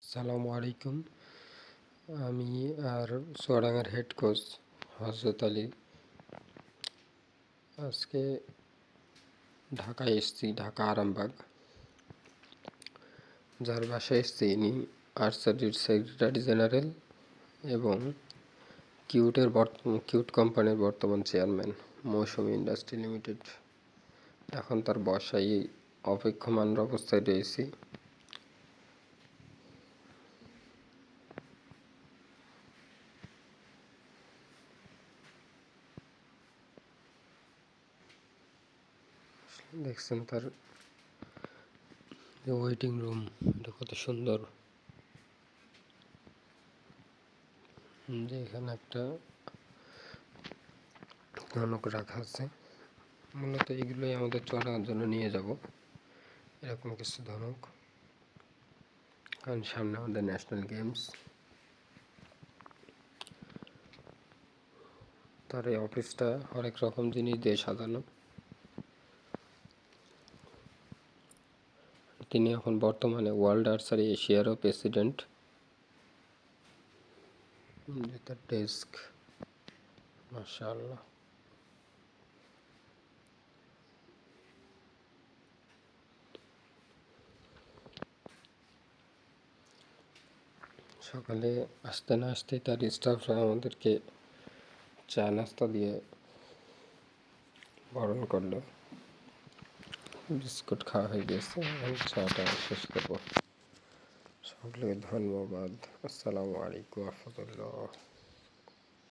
আসসালামু আলাইকুম। আমি আর চুয়াডাঙ্গার হেড কোচ হজরত আলী আজকে ঢাকায় এসেছি, ঢাকা আরামবাগ। যার বাসায় এসেছি ইনি আর্চারির সেক্রেটারি জেনারেল এবং কিউট কোম্পানির বর্তমান চেয়ারম্যান, মৌসুমী ইন্ডাস্ট্রি লিমিটেড। এখন তার বাসায় অপেক্ষমান অবস্থায় রয়েছি। দেখছেন তার যে ওয়েটিং রুম, এটা কত সুন্দর। যে এখানে একটা ধনুক রাখা আছে, মূলত এগুলোই আমাদের চলার জন্য নিয়ে যাব, এরকম কিছু ধনুক। কারণ সামনে আমাদের ন্যাশনাল গেমস। তার এই অফিসটা হরেক রকম জিনিস দিয়ে সাজানো। তিনি এখন বর্তমানে ওয়ার্ল্ড আর্চারি এশিয়ারও প্রেসিডেন্ট। তার ডেস্ক, মাশাআল্লাহ। সকালে আসতে না আসতেই তার স্টাফরা আমাদেরকে চা নাস্তা দিয়ে বরণ করলো। বিস্কুট খাওয়া হয়ে গেছে, এখন চাটা শেষ করবো। সকলকে ধন্যবাদ। আসসালামু আলাইকুম রহমতুল্লাহ।